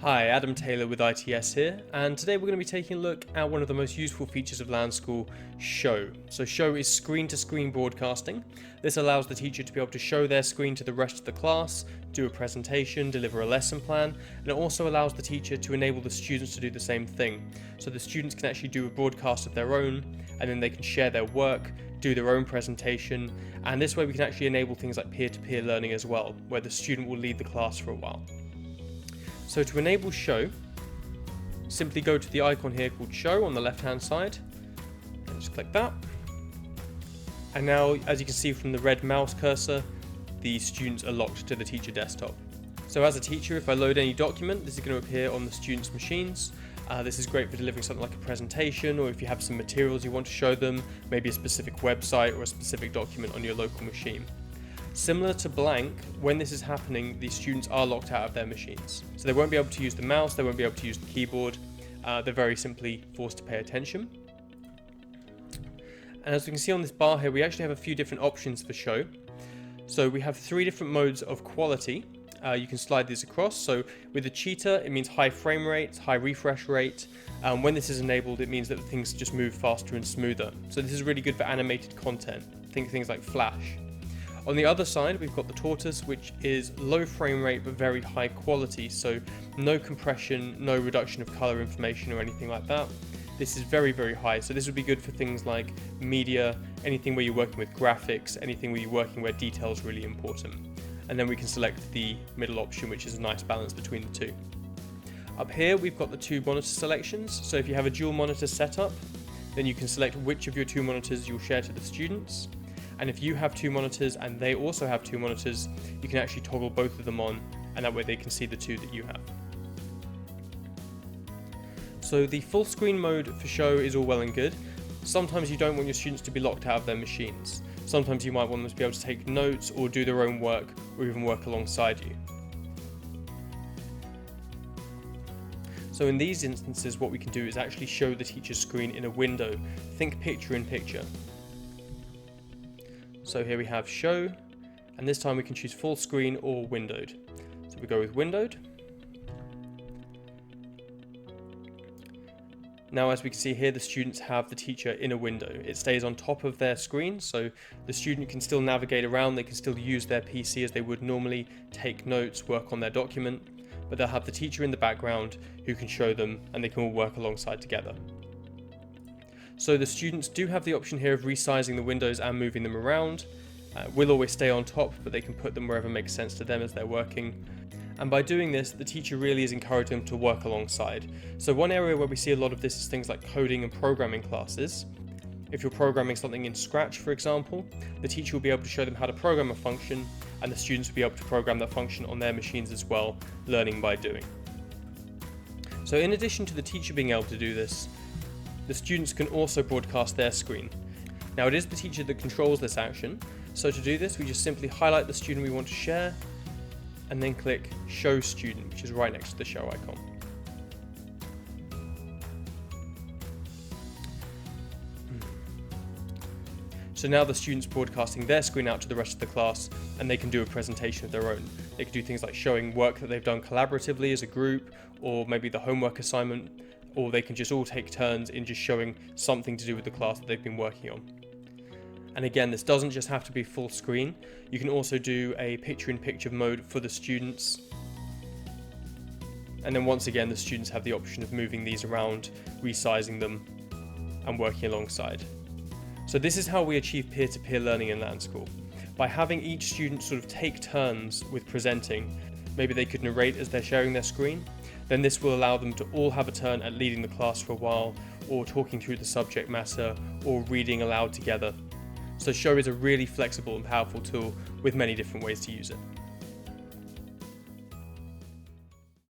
Hi, Adam Taylor with ITS here, and today we're going to be taking a look at one of the most useful features of LanSchool, Show. So Show is screen-to-screen broadcasting. This allows the teacher to be able to show their screen to the rest of the class, do a presentation, deliver a lesson plan, and it also allows the teacher to enable the students to do the same thing. So the students can actually do a broadcast of their own, and then they can share their work, do their own presentation, and this way we can actually enable things like peer-to-peer learning as well, where the student will lead the class for a while. So to enable Show, simply go to the icon here called Show on the left hand side, and just click that. And now, as you can see from the red mouse cursor, the students are locked to the teacher desktop. So as a teacher, if I load any document, this is going to appear on the students' machines. This is great for delivering something like a presentation, or if you have some materials you want to show them, maybe a specific website or a specific document on your local machine. Similar to blank, when this is happening, the students are locked out of their machines. So they won't be able to use the mouse, they won't be able to use the keyboard, they're very simply forced to pay attention. And as we can see on this bar here, we actually have a few different options for Show. So we have 3 different modes of quality. You can slide these across. So with the cheetah, it means high frame rate, high refresh rate. When this is enabled, it means that things just move faster and smoother. So this is really good for animated content. Think things like Flash. On the other side, we've got the tortoise, which is low frame rate but very high quality, so no compression, no reduction of color information or anything like that. This is very, very high, so this would be good for things like media, anything where you're working with graphics, anything where you're working where detail is really important. And then we can select the middle option, which is a nice balance between the two. Up here, we've got the 2 monitor selections, so if you have a dual monitor setup, then you can select which of your 2 monitors you'll share to the students. And if you have 2 monitors and they also have 2 monitors, you can actually toggle both of them on, and that way they can see the 2 that you have. So the full screen mode for Show is all well and good. Sometimes you don't want your students to be locked out of their machines. Sometimes you might want them to be able to take notes or do their own work or even work alongside you. So in these instances, what we can do is actually show the teacher's screen in a window. Think picture in picture. So here we have Show, and this time we can choose full screen or windowed. So we go with windowed. Now, as we can see here, the students have the teacher in a window. It stays on top of their screen, so the student can still navigate around, they can still use their PC as they would normally, take notes, work on their document, but they'll have the teacher in the background who can show them, and they can all work alongside together. So the students do have the option here of resizing the windows and moving them around. Will always stay on top, but they can put them wherever makes sense to them as they're working. And by doing this, the teacher really is encouraging them to work alongside. So one area where we see a lot of this is things like coding and programming classes. If you're programming something in Scratch, for example, the teacher will be able to show them how to program a function, and the students will be able to program that function on their machines as well, learning by doing. So in addition to the teacher being able to do this, the students can also broadcast their screen. Now it is the teacher that controls this action, so to do this we just simply highlight the student we want to share and then click Show Student, which is right next to the show icon. So now the student's broadcasting their screen out to the rest of the class, and they can do a presentation of their own. They can do things like showing work that they've done collaboratively as a group, or maybe the homework assignment, or they can just all take turns in just showing something to do with the class that they've been working on. And again, this doesn't just have to be full screen. You can also do a picture-in-picture mode for the students. And then once again, the students have the option of moving these around, resizing them, and working alongside. So this is how we achieve peer-to-peer learning in LanSchool. By having each student sort of take turns with presenting, maybe they could narrate as they're sharing their screen, then this will allow them to all have a turn at leading the class for a while, or talking through the subject matter, or reading aloud together. So Show is a really flexible and powerful tool with many different ways to use it.